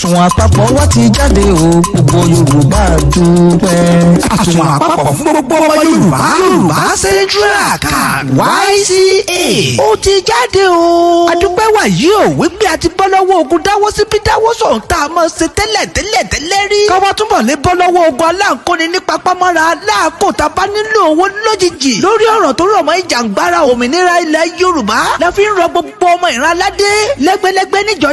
àsùnwọ̀n àpapọ̀ wa ti jáde o gbogbo Yorùbá dúpẹ́. àsùnwọ̀n àpapọ̀ fún gbogbo ọmọ Yorùbá Central Account YCA ó ti jáde o. àdúpẹ́ wà yìí ò wípé a ti bọ́ lọ́wọ́ ogun dáwọ́ síbí dáwọ́ sọ̀hún tá a mọ̀ ṣe tẹ́lẹ̀ rí. káwá túbọ̀ lè bọ́ lọ́wọ́ ogun aláǹkóni ní papámọ́ra láàkó tá a bá nílò owó lójijì. lórí ọ̀rọ̀ tó rọ̀ mọ́ ìjàngbara òmìnira ilẹ̀ Yorùbá la fi ń rọ gbogbo ọmọ ìran aládé lẹ́gbẹ́lẹ́gbẹ́ níjọ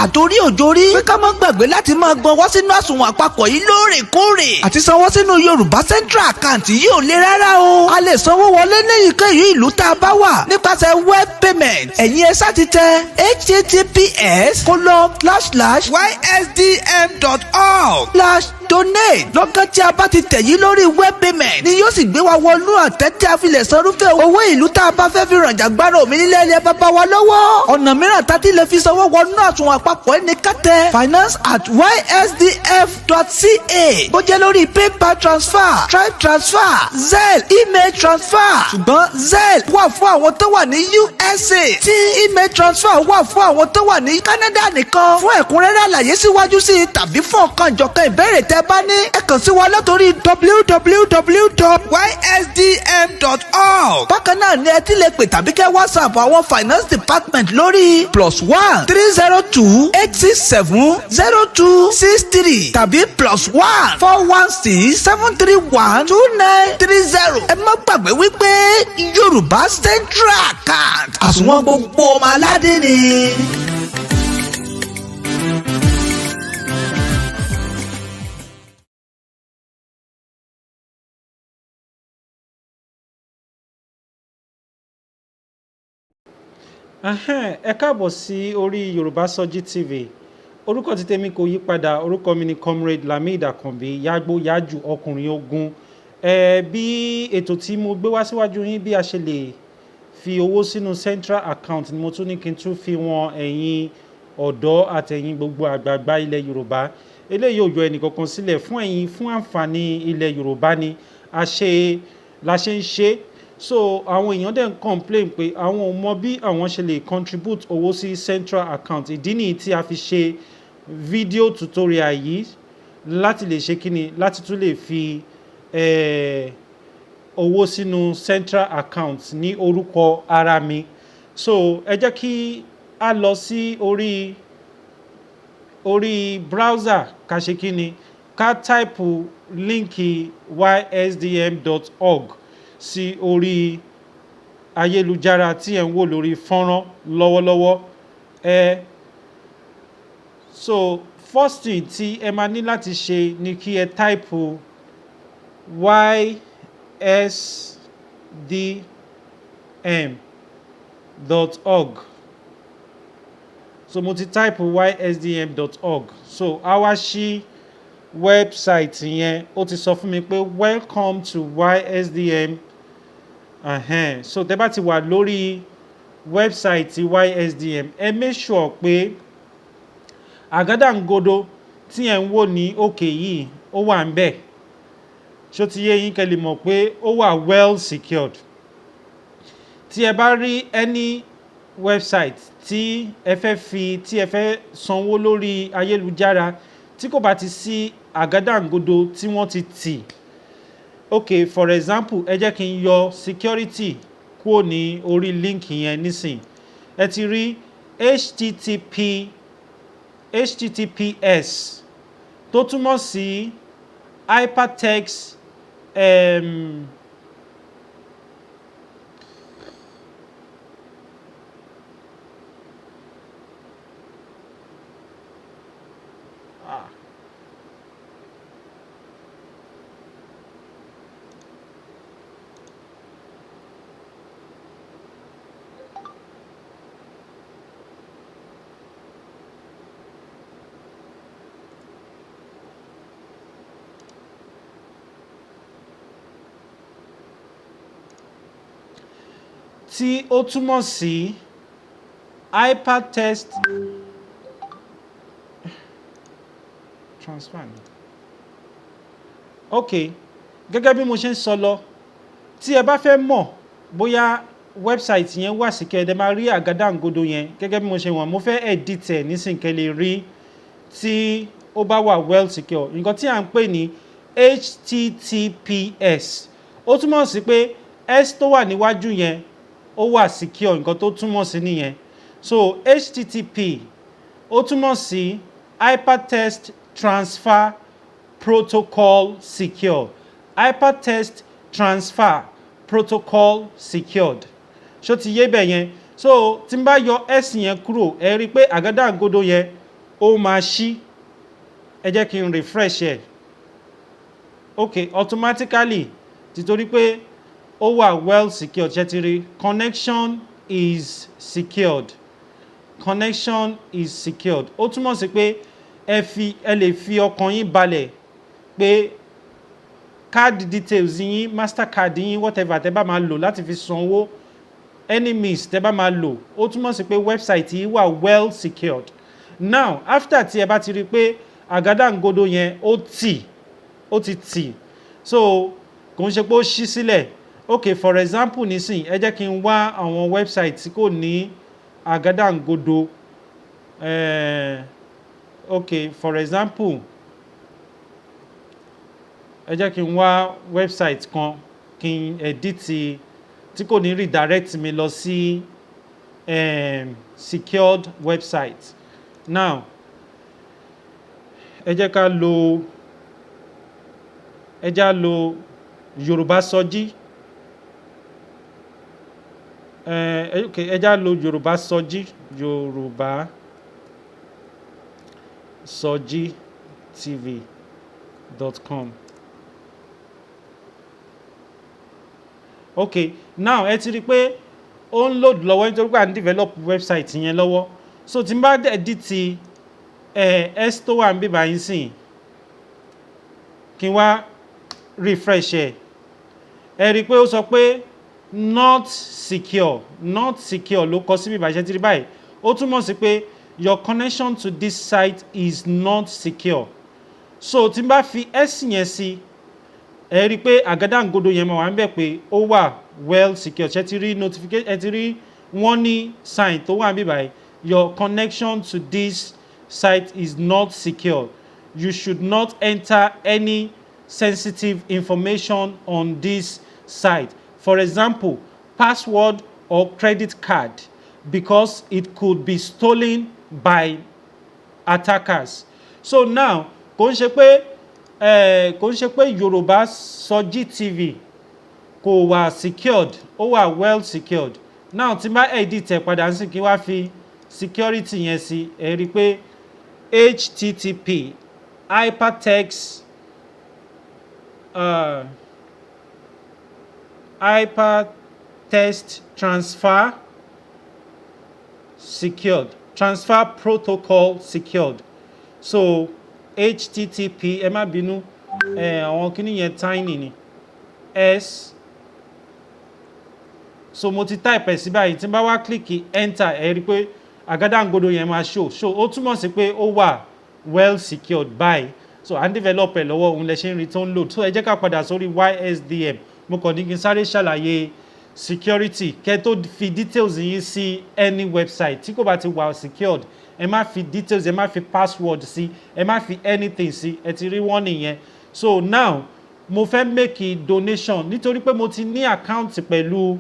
àtòrí òjòrí pé ká má gbàgbé láti máa gbọ́wọ́ sínú àsùnwọ̀n àpapọ̀ yìí lóòrèkóòrè. àti sanwó sínú Yorùbá Central Account yìí ò le rárá o. a lè sanwó wọlé ní èyíkéyìí ìlú tá a bá wà nípasẹ̀ web payment. ẹ̀yin ẹ sá ti tẹ https://ysdm.org/donate lọ́gán tí a bá ti tẹ̀ yí lórí web payment ni yóò sì gbé wa wọnú àtẹ tí a fi lè sanrúfẹ́ owó ìlú tá a bá fẹ́ fi ràn jàgbára òmìnira ilẹ̀ bàbá wa lọ́wọ́. ọ̀nà mìíràn tá a ti lè fi sanwó wọnú àsùnwọ̀n àpapọ̀ ẹni kátẹ finance@ysdf.ca bó jẹ́ lórí PayPal transfer, Stripe transfer, Zelle email transfer. ṣùgbọ́n Zelle wà fún àwọn tó wà ní USA tí email transfer wà fún àwọn tó wà ní Canada nìkan. fún ẹ̀kúnrẹ́rẹ́ àlàyé síwájú sí i tàbí fún ọ̀kanjọ̀kan ìbéèrè tẹ́ bá ní ẹ kàn sí wa látòrí www.ysdm.org. bákan náà ni ẹ ti lè pè tàbí kẹ́ WhatsApp àwọn finance department lórí +1 302 867 0263 tàbí +1 416 731 2930. ẹ má gbàgbé wípé Yorùbá Central Account àsùnwọ̀n gbogbo ọmọ aládé ni. ẹ káàbọ̀ sí orí Yorùbá Sọ́jí TV. orúkọ tí tèmi kò yí padà, orúkọ mi ni Comrade Lamid Akanbi yàgbó yájú ọkùnrin ogun. bí ètò tí mo gbé wá síwájú yín bí a ṣe lè fi owó sínú Central Account ni mo tún ní kí n tún fi wọn ẹ̀yin ọ̀dọ́ àtẹ̀yin gbogbo àgbààgbà ilẹ̀ Yorùbá. eléyìí ò yọ ẹnìkankan sílẹ̀ fún ẹ̀yin, fún àǹfààní ilẹ̀ Yorùbá ni la ṣe ń ṣe. so àwọn èèyàn dẹ̀ ń complain pé àwọn ò mọ bí àwọn ṣe lè contribute owó sí Central Account. ìdí nìyí tí a fi ṣe fídíò tutorial yìí láti lè ṣe kíni, láti tún lè fi owó sínú Central Account ní orúkọ ara mi. so ẹ jẹ́ kí a lọ sí orí browser ká ṣe kíni, ká táìpù líǹkì ysdm.org sí orí ayélujára tí ẹ̀ ń wò lórí fọ́nrán lọ́wọ́lọ́wọ́. so first thing tí ẹ máa ní láti ṣe ni kí ẹ táìpù ysdm.org. so mo ti táìpù ysdm.org. so a wá ṣí wẹ́bsáìtì yẹn, ó ti sọ fún mi pé welcome to ysdm. so tẹ́ bá ti wà lórí wẹ́bsáìtì ysdm, ẹ make sure pé àgádágodo tí ẹ̀ ń wò ní òkè yìí ó wà ń bẹ̀. ṣó ti yé yín kẹ́ lè mọ̀ pé ó wà well secured. tí ẹ bá rí any website tí ẹ fẹ́ sanwó lórí ayélujára tí kò bá ti sí àgádágodo tí wọ́n ti tì, ok, for example ẹ jẹ́ kí n yọ security kúrò ní orí link yẹn nísìn. ẹ ti rí https tó túmọ̀ sí hypertext tí ó túmọ̀ sí hypertext transfer. ok, gẹ́gẹ́ bí mo ṣe ń sọ lọ, tí ẹ bá fẹ́ mọ̀ bóyá website yẹn wà sí kẹ́ẹ̀dẹ̀ máa rí àgádágodo yẹn gẹ́gẹ́ bí mo ṣe wọ̀n. mo fẹ́ edit ẹ̀ nísìnyí kẹ́ lè rí tí ó bá wà well secure. Nǹkan tí à ń pè ní HTTPS ó túmọ̀ sí pé s tó wà níwájú yẹn ó wà secure, nǹkan tó túmọ̀ sí nìyẹn. So HTTP ó túmọ̀ sí Hypertext Transfer Protocol Secure. Hypertext Transfer Protocol Secured. Ṣó ti yé bẹ́ẹ̀ yẹn? So tí n bá yọ s yẹn kúrò ẹ rí i pé àgádágodo yẹn ó máa ṣí. Ẹ jẹ́ kí n refresh ẹ̀. Ok, automatically títorí pé ó wà well secured. Ṣé ti rí? Connection is secured. Connection is secured. Ó túmọ̀ sí pé ẹ lè fi ọkàn yín balẹ̀ pé card details yín, mastercard yín, whatever tẹ́ bá máa lò láti fi sanwó, any means tẹ́ bá máa lò, ó túmọ̀ sí pé website yìí wà well secured. Now after tí ẹ bá ti rí i pé àgádágodo yẹn ó ti tì, so kò ń ṣe pé ó ṣí sílẹ̀. Ok, for example nísìn ẹ jẹ́ kí n wá àwọn website tí kò ní àgádágodo. Ok, for example ẹ jẹ́ kí n wá website kan kí n edit tí kò ní redirect mi lọ sí secured website. Now ẹ jẹ́ lo Yoruba Sọjí. Ok, ẹ já lo Yoruba Sọjí, Yoruba Sọjí tv.com. Ok, now ẹ ti rí i pé ó ń load lọ́wọ́ nítorí pé à ń develop website yẹn lọ́wọ́. So tí n bá edit s tó wà ń bí báyìí sìn kí n wá refresh ẹ rí i pé ó sọ pé not secure ló kọ sí bí báyìí. Ṣé ti rí báyìí? Ó túmọ̀ sí pé your connection to this site is not secure. So tí n bá fi s yẹn sí ẹ rí i pé àgádágodo yẹn máa wà ń bẹ̀ pé ó wà well secure. Ṣé ti rí notification, ẹ ti rí warning sign tó wà ń bí báyìí? Your connection to this site is not secure. You should not enter any sensitive information on this site. For example, password or credit card, because it could be stolen by attackers. So now kò ń ṣe pé Yorùbá Sọjí TV kò wà secured, ó wà well secured. Now tí n bá edit ẹ̀ padà sí kí n wá fi security yẹn sí ẹ rí i pé HTTP Hypertext Transfer Secured, Transfer Protocol Secured. So HTTP, ẹ má bínú, àwọn kíní yẹn tiny ni, s. So mo ti type ẹ̀ sí báyìí, tí n bá wá click enter ẹ rí i pé àgádágodo yẹn máa show. Ó túmọ̀ sí pé ó wà well secured báyìí. So à ń develop ẹ̀ lọ́wọ́, òun lẹ ṣe ń rí tó ń load. So ẹ jẹ́ ká padà sórí YSDM. Mo kàn ní kí n sáré ṣàlàyé security kẹ́ tó fi details yín sí any website tí kò bá ti wà secured. Ẹ má fi details, ẹ má fi password sí, ẹ má fi anything sí. Ẹ ti rí warning yẹn. So now mo fẹ́ make a donation nítorí pé mo ti ní account pẹ̀lú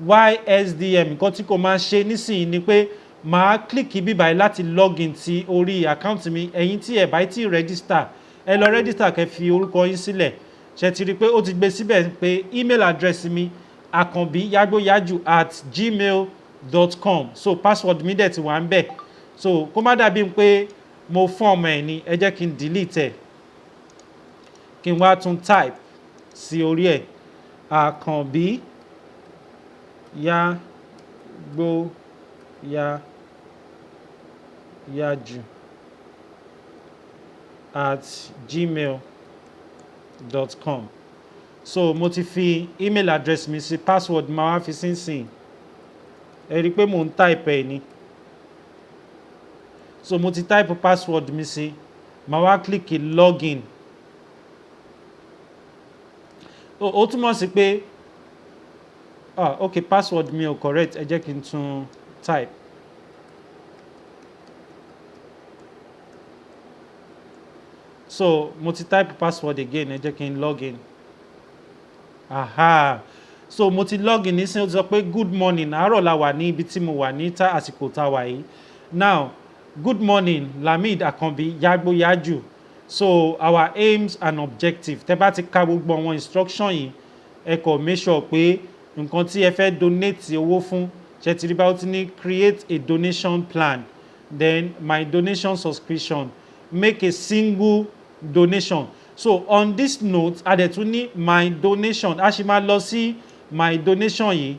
YSDM. Nǹkan tí kò máa ṣe nísìnyí ni pé màá click bíbáyìí láti login sí orí account mi. Ẹ̀yin tí ẹ bá ti register, ẹ lọ register kẹ́ fi orúkọ yín sílẹ̀. Ṣé ti rí pé ó ti gbé síbẹ̀ pé email address mi akanbiyagboyaju@gmail.com. So password mi dẹ̀ ti wà ń bẹ̀. So kó má dàbí pé mo form ẹ̀ ni, ẹ jẹ́ kí n delete ẹ̀ kí n wá tún type sí orí ẹ̀ akanbiyagboyaju@gmail.com. So mo ti fi email address mi sí, password máa wá fi sínsìn. Ẹ rí i pé mò ń type ẹ̀ ni. So mo ti type password mi sí, màá wá click login. Ó túmọ̀ sí pé ok, password mi ò correct, ẹ jẹ́ kí n tún type. so mo ti type password again ẹ jẹ́ kí n log in. Aha, so mo ti log in nísìnyí ó ti sọ pé good morning àárọ̀ la wà ní ibi tí mo wà ní àsìkò tá a wà yìí. Now good morning Lamid Akanbi Yagbo Yaju. So our aims and objectives tẹ́ bá ti ka gbogbo àwọn instruction yìí ẹ kọ make sure pé nǹkan tí ẹ fẹ́ donate owó fún ṣe ti rí bá ó ti ní create a donation plan, then my donation subscription, make a single donation. So on this note a dẹ̀ tún ní my donation a ṣì máa lọ sí my donation yìí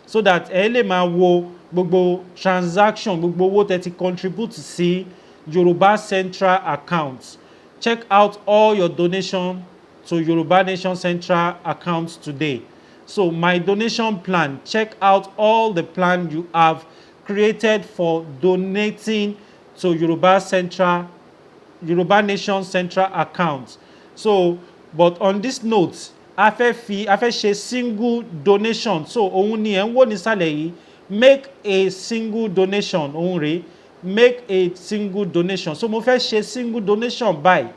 so that ẹ lè máa wo gbogbo transaction gbogbo owó tẹ́ ti contribute sí Yoruba Central account. Check out all your donation to Yoruba Nation Central account today. So my donation plan, check out all the plan you have created for donating to Yoruba Nation Central account. So but on this note a fẹ́ ṣe single donation, so òun ni ẹ̀ ń wò nísàlẹ̀ yìí, make a single donation òun rèé, make a single donation. So mo fẹ́ ṣe single donation báyìí,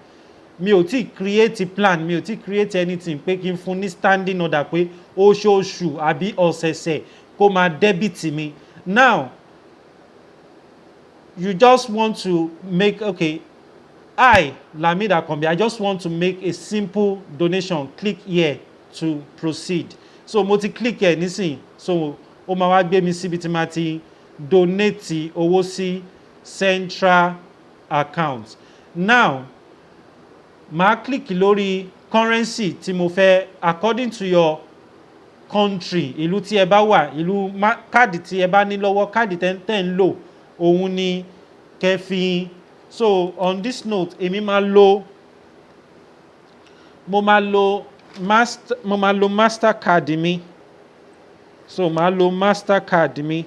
mi ò tí create plan, mi ò tí create anything pé kí n fún ní standing order pé oṣooṣù àbí ọ̀sẹ̀ẹ̀sẹ̀ kó máa debit mi. Now you just want to make, okay, I Lamid Akanbi, I just want to make a simple donation. Click here to proceed. So mo ti click here nísìnyí, so ó máa wá gbé mi síbi tí máa ti donate owó sí central account. Now màá click lórí currency tí mo fẹ́ according to your country, ìlú tí ẹ bá wà, ìlú káàdì tí ẹ bá ní lọ́wọ́, káàdì tẹ́ ń lò òun ni kẹfì. So on this note èmi máa lo mastercard mi, so màá lo mastercard mi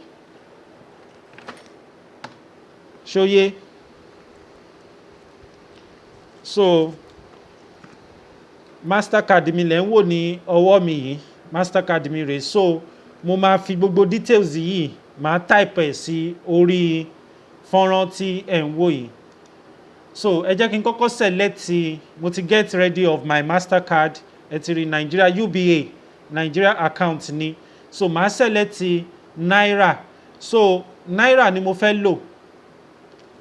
ṣóyé. So mastercard mi lẹ́ ń wò ní ọwọ́ mi yìí, mastercard mi rèé. So mo máa fi gbogbo details yìí màá type ẹ̀ sí orí fọ́nrán tí ẹ̀ ń wò yìí. So ẹ jẹ́ kí n kọ́kọ́ select, mo ti get ready of my mastercard, ẹ ti rí Nigeria UBA Nigeria account ni. So màá select naira, so naira ni mo fẹ́ lò.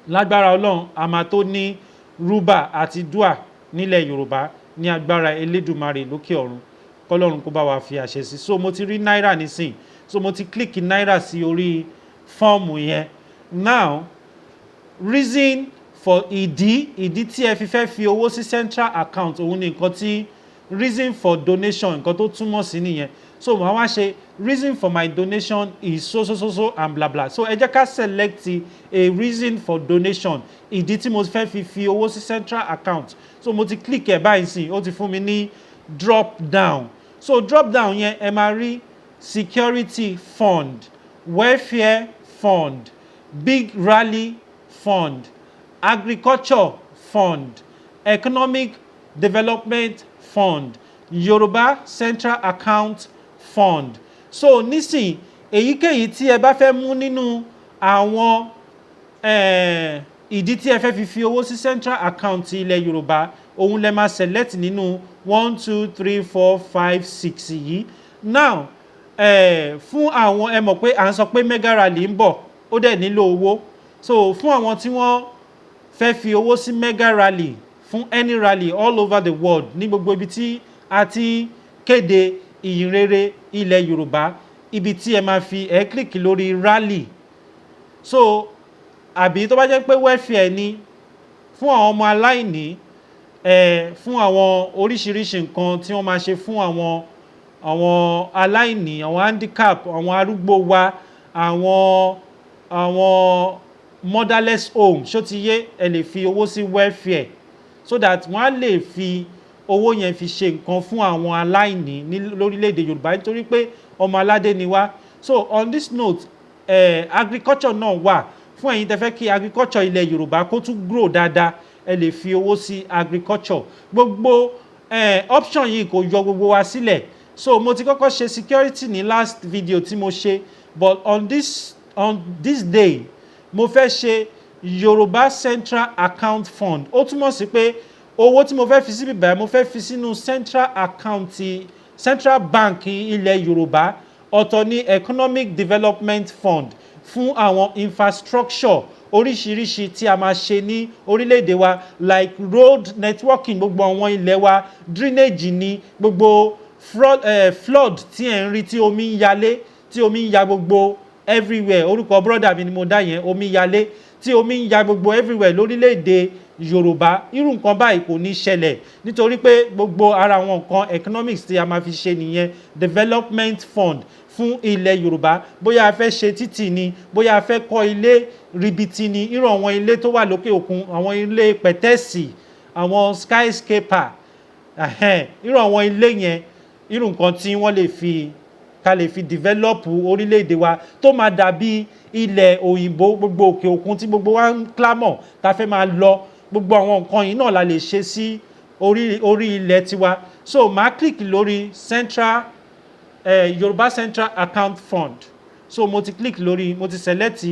Lágbára Ọlọ́run a máa tó ní rúbà àti dúà nílẹ̀ Yorùbá ní agbára Elédùmarè lókè ọ̀run, kọ́lọ́run kó bá wa fi àṣẹ sí. So mo ti rí náírà nísìn, so mo ti click náírà sí orí fọ́ọ̀mù yẹn. Now reason for ìdí tí ẹ fi fẹ́ fi owó sí central account òun ni nǹkan tí reason for donation nǹkan tó túmọ̀ sí nìyẹn. So màá wá ṣe reason for my donation is so and bla bla. So ẹ jẹ́ ká select a reason for donation, ìdí tí mo fẹ́ fi owó sí central account. So mo ti click ẹ̀ báyìí sí, ó ti fún mi ní drop down. So drop down yẹn ẹ máa rí security fund, welfare fund, big rally fund, agriculture fund, economic development fund, Yoruba Central account fund. So nísìn èyíkéyìí tí ẹ bá fẹ́ mú nínú àwọn ìdí tí ẹ fẹ́ fi owó sí central account ilẹ̀ Yorùbá òun lẹ máa select nínú 1 2 3 4 5 6 yìí. Now fún àwọn ẹ mọ̀ pé à ń sọ pé mega rally ń bọ̀, ó dẹ̀ nílò owó. So fún àwọn tí wọ́n fẹ́ fi owó sí mega rally, fún any rally all over the world ní gbogbo ibi tí a ti kéde ìyìnrere ilẹ̀ Yorùbá, ibi tí ẹ máa fi click lórí rally. So àbí tó bá jẹ́ pé welfare ni fún àwọn ọmọ aláìní, fún àwọn oríṣiríṣi nǹkan tí wọ́n máa ṣe fún àwọn aláìní, àwọn handicap, àwọn arúgbó wa, àwọn motherless home, ṣó ti yé, ẹ lè fi owó sí welfare so that wọ́n á lè fi owó yẹn fi ṣe nǹkan fún àwọn aláìní ní lórílẹ̀‐èdè Yorùbá nítorí pé ọmọ aládé ni wá. So on this note agriculture náà wà fún ẹ̀yin tẹ́ fẹ́ kí agriculture ilẹ̀ Yorùbá kó tún grow dáadáa, ẹ lè fi owó sí agriculture. Gbogbo option yìí kò yọ gbogbo wa sílẹ̀. So mo ti kọ́kọ́ ṣe security ní last video tí mo ṣe, but on this day mo fẹ́ ṣe Yoruba Central account fund. Ó túmọ̀ sí pé owó tí mo fẹ́ fi síbi báyìí mo fẹ́ fi sínú central account central bank ilẹ̀ Yorùbá. Ọ̀tọ̀ ní economic development fund fún àwọn infrastructure oríṣiríṣi tí a máa ṣe ní orílẹ̀-èdè wa like road networking gbogbo àwọn ilẹ̀ wa, drainage ní gbogbo flood tí ẹ̀ ń rí tí omi ń yalé tí omi ń ya gbogbo everywhere. Orúkọ brother mi ni mo dá yẹn, omi yalé tí omi ń ya gbogbo everywhere lórílẹ̀-èdè Yorùbá. Irú nǹkan báyìí kò ní ṣẹlẹ̀ nítorí pé gbogbo ara àwọn nǹkan economics tí a máa fi ṣe nìyẹn. Development fund fún ilẹ̀ Yorùbá, bóyá a fẹ́ ṣe títì ni, bóyá a fẹ́ kọ́ ilé ribiti ni, irú àwọn ilé tó wà lókè òkun, àwọn ilé pẹ̀tẹ́sì, àwọn skyscraper, irú àwọn ilé yẹn, irú nǹkan tí wọ́n lè fi ká lè fi develop orílẹ̀-èdè wa tó máa dàbí ilẹ̀ òyìnbó, gbogbo òkè òkun tí gbogbo wa ń clamor ta fẹ́ máa lọ, gbogbo àwọn nǹkan yìí náà la lè ṣe sí orí ilẹ̀ tiwa. So màá click lórí Yoruba Central Account Fund. So mo ti click lórí, mo ti select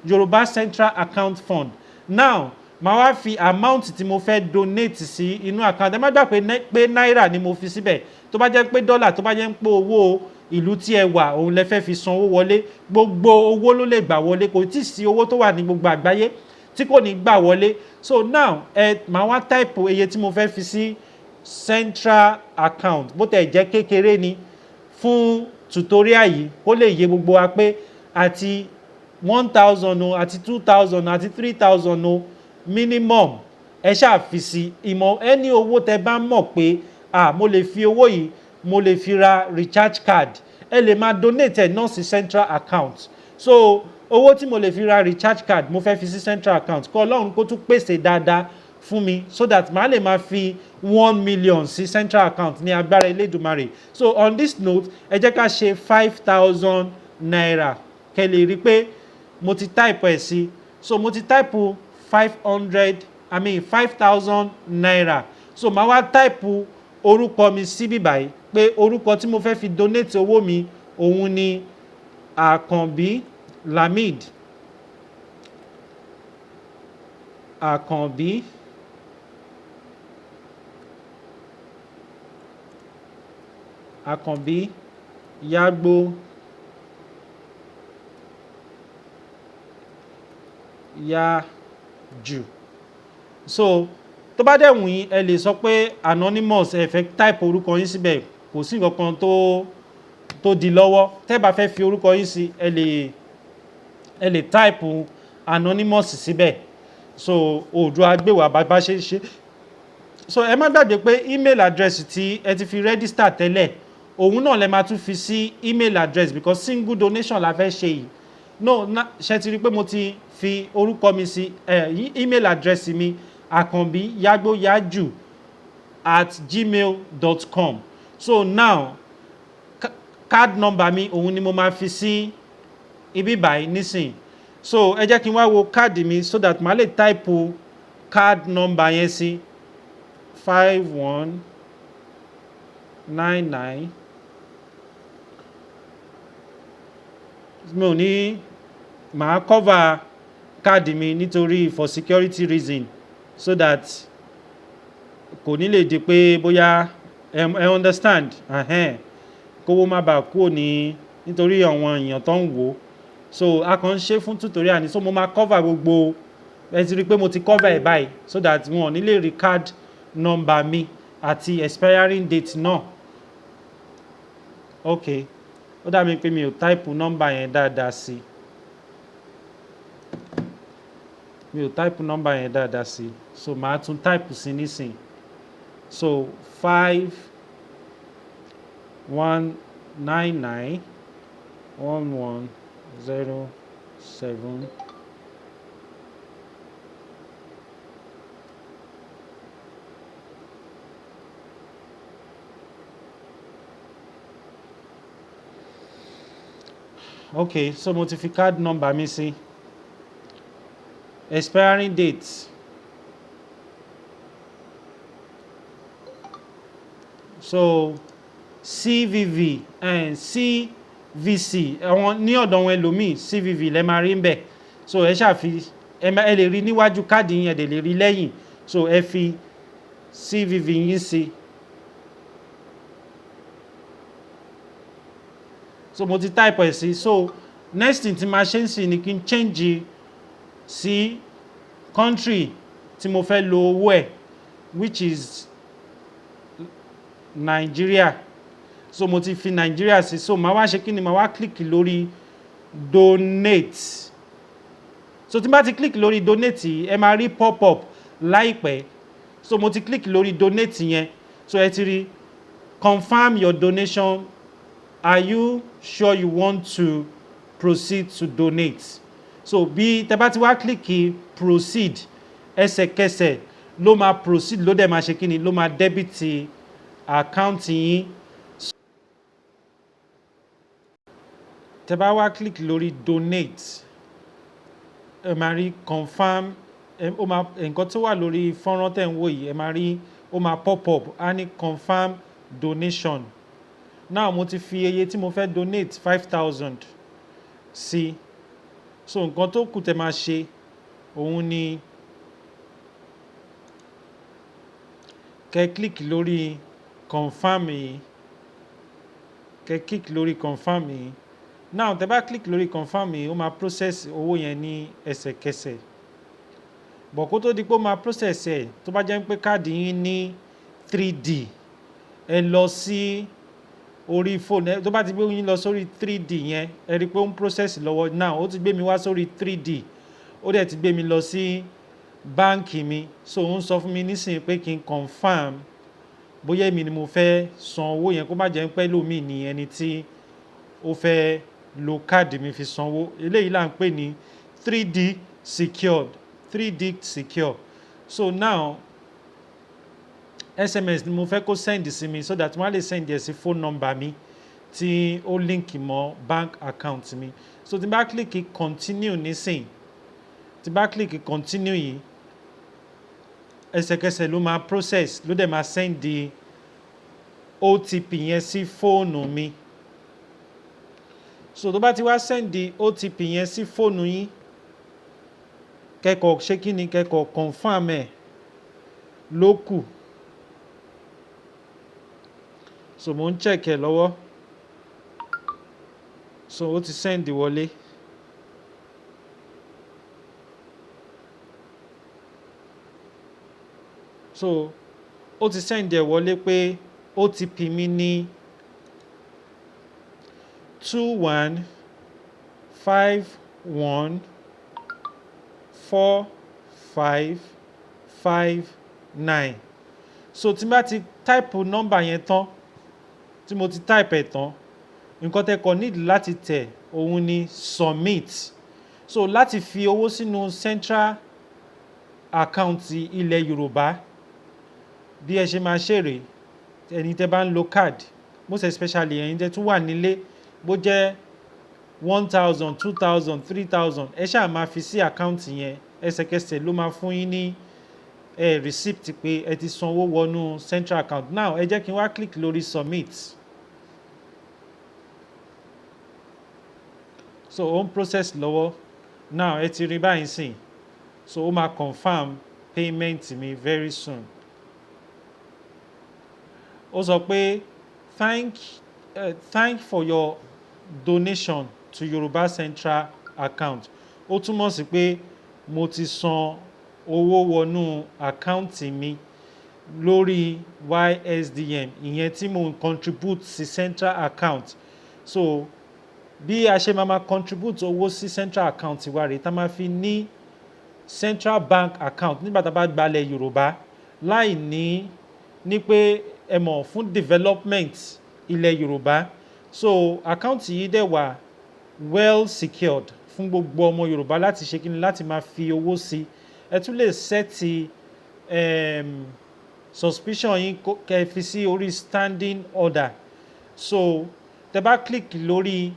Yoruba Central Account Fund. Now màá wá fi amount tí mo fẹ́ donate sí inú account. Ẹ má gbà pé náírà ni mo fi síbẹ̀. Tó bá jẹ́ pé dọ́là, tó bá jẹ́ pé owó ìlú tí ẹ wà òun lẹ fẹ́ fi san owó wọlé, gbogbo owó ló lè gbà wọlé, kò tí sí owó tó wà ní gbogbo àgbáyé tí kò ní gbà wọlé. So now màá wá type iye tí mo fẹ́ fi sí central account, bó tẹ̀ jẹ́ kékeré ni fún tutorial yìí kó lè yé gbogbo wa pé àti 1000 o, àti 2000 àti 3000 o minimum ẹ ṣáà fi sí ìmọ̀ ẹni owó tẹ bá mọ̀ pé mo lè fi owó yìí mo lè fi ra recharge card, ẹ lè máa donate ẹ̀ náà sí central account. So owó tí mo lè fi ra recharge card mo fẹ́ fi sí central account, kọ́ Ọlọ́run kó tún pèsè dáadáa fún mi so that màá lè máa fi 1 million sí central account ní agbára Elédùmarè. So on this note ẹ jẹ́ ká ṣe 5000 naira kẹ́ lè rí pé mo ti type ẹ̀ sí. So mo ti type 5000 naira. So màá wá type orúkọ mi síbí báyìí pé orúkọ tí mo fẹ́ fi donate owó mi òun ni Àkànbí Lamid. Àkànbí Yágbó Yájù. So tó bá dẹ̀ wù yín ẹ lè sọ pé anonymous, ẹ fẹ́ type orúkọ yín síbẹ̀, kò sí nǹkan kan tó di lọ́wọ́. Tẹ́ bá fẹ́ fi orúkọ yín sí ẹ lè type anonymous síbẹ̀. So Oòduà gbé wa bá ṣe ṣe. So ẹ má gbàgbé pé email address tí ẹ ti fi register tẹ́lẹ̀ òun náà lẹ máa tún fi sí email address because single donation la fẹ́ ṣe yìí. No ṣe ti rí pé mo ti fi orúkọ mi sí email address mi akanbiyagboyaju@gmail.com. So now card number mi òun ni mo máa fi sí ibi báyìí nísìn. So ẹ jẹ́ kí n wá wo káàdì mi so that màá lè type card number yẹn sí 5199. mi ò ní màá cover káàdì mi nítorí for security reason so that kò ní lè di pé bóyá ẹ understand kówó má bàa kúrò nítorí àwọn èèyàn tó ń wò. So a kàn ń ṣe fún tutorial ni, so mo máa cover gbogbo ẹ ti rí pé mo ti cover ẹ̀ báyìí so that wọn ò ní lè rí card number mi àti expiring date náà. Ok, ó dà mí pé mi ò type number yẹn dáadáa sí. So màá tún type sí nísìn. So 51991107. Okay, so mo ti fi card number mi sí. Expiring date. So CVV and CVC àwọn ní ọ̀dọ̀ wọn ẹlòmíì CVV lẹ máa rí ń bẹ̀. So ẹ ṣáà fi ẹ lè rí níwájú káàdì yẹn, ẹ lè rí lẹ́yìn. So ẹ fi CVV yín sí. So mo ti type ẹ̀ sí. So next thing tí máa ṣe ń sìn ni kí n change sí country tí mo fẹ́ lo owó ẹ̀, which is Nigeria. So mo ti fi Nigeria sí. So màá wá ṣe kí ni, màá wá click lórí donate. So tí n bá ti click lórí donate yìí, ẹ máa rí pop up láìpẹ́. So mo ti click lórí donate yẹn. So ẹ ti rí confirm your donation. Are you sure you want to proceed to donate? So bí tẹ́ bá ti wá click proceed, ẹsẹ̀kẹsẹ̀ ló máa proceed, ló dẹ̀ máa ṣe kí ni, ló máa debit account yín. Tẹ́ bá wá click lórí donate, ẹ máa rí confirm, ó máa nǹkan tó wà lórí fọ́nrán tẹ̀ ń wò yìí, ẹ máa rí ó máa pop up á ní confirm donation. Now mo ti fi iye tí mo fẹ́ donate 5,000 sí. So nǹkan tó kù tẹ́ máa ṣe òun ni kẹ́ click lórí confirm yìí, kẹ́ click lórí confirm yìí. Now tẹ́ bá click lórí confirm yìí, ó máa process owó yẹn ní ẹsẹ̀kẹsẹ̀. Bọ̀ kó tó di pé ó máa process ẹ̀, tó bá jẹ́ pé káàdì yín ní 3D, ẹ lọ sí orí phone, tó bá ti gbé yín lọ sórí 3D yẹn, ẹ rí pé ó ń process lọ́wọ́. Now ó ti gbé mi wá sórí 3D, ó dẹ̀ ti gbé mi lọ sí báǹkì mi. So ó ń sọ fún mi nísìnyí pé kí n confirm bóyá èmi ni mo fẹ́ san owó yẹn, kó má jẹ́ pé lómi ni ẹni tí ó fẹ́ lo káàdì mi fi sanwó. Eléyìí là ń pè ní 3D secured, 3D secure. So now SMS ni mo fẹ́ kó send sí mi, so that wọ́n á lè send ẹ̀ sí phone number mi tí ó link mọ́ bank account mi. So tí n bá click continue nísìn, tí n bá click continue yìí, ẹsẹ̀kẹsẹ̀ ló máa process, ló dẹ̀ máa send the OTP yẹn sí fóònù mi. So tó bá ti wá send the OTP yẹn sí fóònù yín, kẹ́kọ̀ọ́ ṣé kí ni, kẹ́kọ̀ọ́ confirm ẹ̀ ló kù. So mo ń check ẹ̀ lọ́wọ́. So ó ti send wọlé. So ó ti send ẹ̀ wọlé pé OTP mi ní 21514559. So tí n bá ti type number yẹn tán, tí mo ti type ẹ̀ tán, nǹkan tẹ́ kọ́ need láti tẹ̀ òun ni submit. So láti fi owó sínú central account ilẹ̀ Yorùbá, bí ẹ ṣe máa ṣe rèé, ẹni tẹ́ bá ń lo card, most especially ẹ̀yin tẹ́ tún wà nílé, bó jẹ́ 1,000 2,000 3,000, ẹ ṣáà máa fi sí account yẹn, ẹsẹ̀kẹsẹ̀ ló máa fún yín ní receipt pé ẹ ti sanwó wọnú central account. Now ẹ jẹ́ kí n wá click lórí submit. So ó ń process lọ́wọ́. Now ẹ ti rí báyìí sìn. So ó máa confirm payment mi very soon. Ó sọ pé thank for your donation to Yoruba Central account. Ó túmọ̀ sí pé mo ti san owó wọnú àkáǹtì mi lórí YSDM, ìyẹn tí mo ń contribute sí central account. So bí a ṣe máa contribute owó sí central account wa rèé, tá máa fi ní central bank account nígbà tá bá gbalẹ̀ Yorùbá, láì ní pé ẹ mọ̀ fún development ilẹ̀ Yorùbá. So account yìí dẹ̀ wà well secured fún gbogbo ọmọ Yorùbá láti ṣe kí ni, láti máa fi owó sí. Ẹ tún lè set suspicion yín kẹ́ fi sí orí standing order. So tẹ́ bá click lórí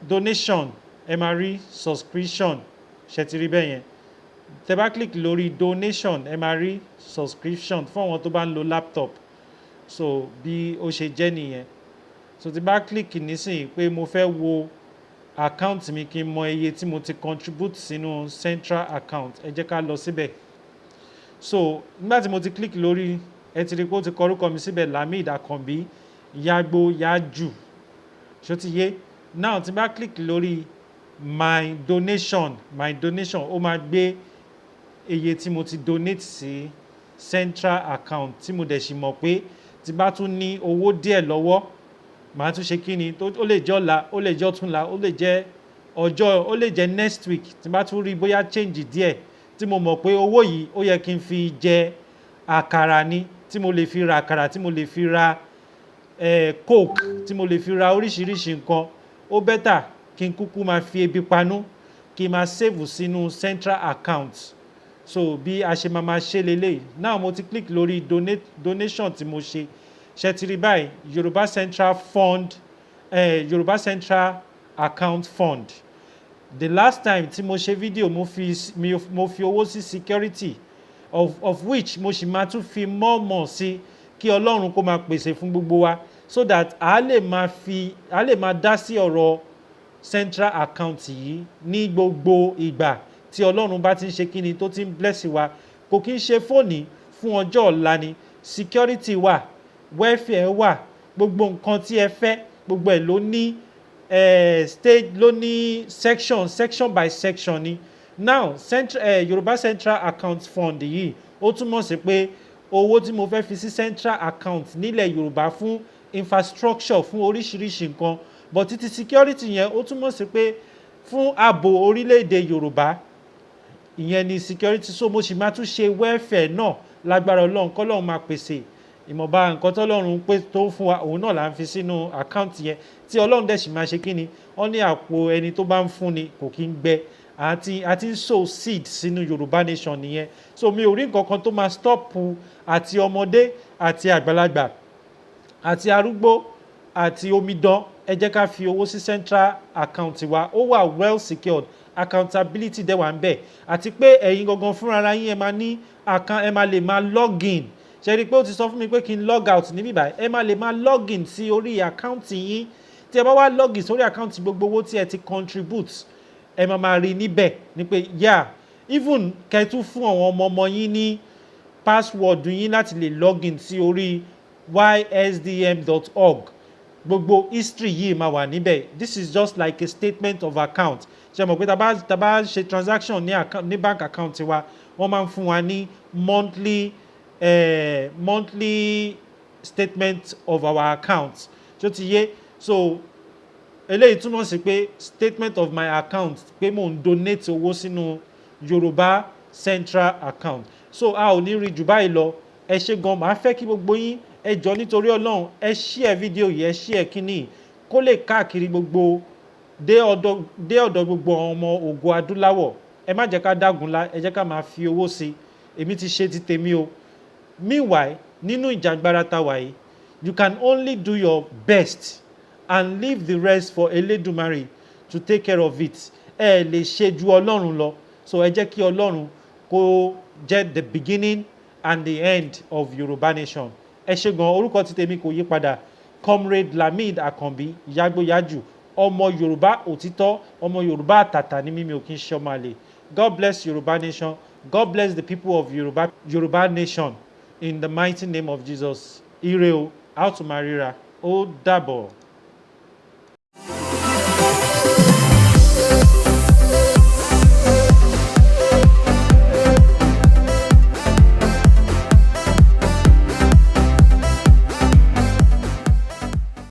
donation, ẹ máa rí subscription, ṣe ti rí bẹ́ẹ̀ yẹn. Tẹ́ bá click lórí donation, ẹ máa rí subscription fún àwọn tó bá ń lo laptop. So bí ó ṣe jẹ́ nìyẹn. So tí bá click nísìnyí pé mo fẹ́ wo account mi kí n mọ iye tí mo ti contribute sínú central account, ẹ jẹ́ ká lọ síbẹ̀. so nígbà tí mo ti click lórí ẹ ti rí pé ó ti kọ orúkọ mi síbẹ̀ Lamid Akanbi Yagbo Yaju ṣó ti yé. Now tí bá click lórí my donation ó máa gbé iye tí mo ti donate sí central account tí mo dẹ̀ sì mọ̀ pé tí bá tún ní owó díẹ̀ lọ́wọ́ màá tún ṣe kí ni ó lè jẹ́ ọ̀la ó lè jẹ́ ọ̀túnla ó lè jẹ́ ọjọ́ ó lè jẹ́ next week tí bá tún rí bóyá change díẹ̀ tí mo mọ̀ pé owó yìí ó yẹ kí n fi jẹ àkàrà ni tí mo lè fi ra àkàrà tí mo lè fi ra coke tí mo lè fi ra oríṣiríṣi nǹkan ó bẹ́tà kí n kúkú máa fi ebi panú kí n máa save sínú central account. So bí a ṣe máa ṣe lélẹ̀ now mo ti click lórí donation tí mo ṣe ti rí báyìí Yoruba Central Fund Yoruba Central Account Fund. The last time tí mo ṣe fídíò mo fi owó sí security of which mo sì máa tún fi mọ́ sí kí Ọlọ́run kó máa pèsè fún gbogbo wa so that a lè máa dá sí ọ̀rọ̀ central account yìí ní gbogbo ìgbà tí Ọlọ́run bá ti ń ṣe kíni tó ti ń bless wa kò kí ń ṣe fóònì fún ọjọ́ ọ̀la ni security wà welfare wà gbogbo nǹkan tí ẹ fẹ́ gbogbo ẹ̀ ló ní stage ló ní section by section ni. Now Yoruba Central Account Fund yìí ó túmọ̀ sí pé owó tí mo fẹ́ fi sí central account nílẹ̀ Yorùbá fún infrastructure fún oríṣiríṣi nǹkan but títí security yẹn ó túmọ̀ sí pé fún ààbò orílẹ̀-èdè Yorùbá ìyẹn ni security. So mo sì máa tún ṣe welfare náà lágbára Ọlọ́run kọ́lọ́run máa pèsè ìmọ̀ba nǹkan tọ́lọ́run pé tó fún wa òun náà là ń fi sínú account yẹn tí Ọlọ́run dẹ̀ sì máa ṣe kí ni wọ́n ní àpò ẹni tó bá ń fún ni kò kí ń gbẹ àti ń sow seed sínú Yorùbá nation nìyẹn. So mi ò rí nǹkan kan tó máa stop àti ọmọdé àti àgbàlagbà àti arúgbó àti omidan ẹ jẹ́ ká fi owó sí central account wa ó wà well secured accountability dẹ̀ wà ń bẹ̀ àti pé ẹ̀yin gangan fúnra yín ẹ máa lè máa login ṣe rí i pé ó ti sọ fún mi pé kí n log out níbí báyìí ẹ máa lè máa login sí orí àkáǹtì yín tí ẹ bá wá login sórí àkáǹtì gbogbo owó tí ẹ ti contribute ẹ máa rí níbẹ̀ ni pé even kẹtù fún àwọn ọmọ yín ní password yín láti lè login sí orí ysdm.org gbogbo history yìí máa wà níbẹ̀. This is just like a statement of account ṣe mọ̀ pé tá bá ṣe transaction ní bank account wa wọ́n máa ń fún wa ní monthly statement of our account ṣó ti yé. So eléyìí túmọ̀ sí pé statement of my account pé mò ń donate owó sínú Yoruba Central Account. So a ò ní rí jù báyìí lọ ẹ ṣé gan màá fẹ́ kí gbogbo yín ẹ jọ nítorí Ọlọ́run ẹ share fídíò yìí ẹ share kíní kó lè káàkiri gbogbo dé ọ̀dọ̀ gbogbo ọmọ ògo adúláwọ̀ ẹ má jẹ́ ká dágunlá ẹ jẹ́ ká máa fi owó sí èmi ti ṣe ti tèmi o. Meanwhile nínú ìjàgbára tá wà yìí you can only do your best and leave the rest for Elédùmarè to take care of it. Ẹ lè ṣe ju Ọlọ́run lọ so ẹ jẹ́ kí Ọlọ́run kó jẹ́ the beginning and the end of Yorùbá nation. Ẹ ṣé gan orúkọ ti tèmi kò yí padà Comrade Lamid Akanbi Yagbo Yaju ọmọ Yorùbá òtítọ́ ọmọ Yorùbá àtàtà ní mímí ò kí ń ṣe ọmọ àlè. God bless Yorùbá nation. God bless the people of Yorùbá nation in the mighty name of Jesus. Ire o, a ó tún máa ríra. Ó dàbọ̀.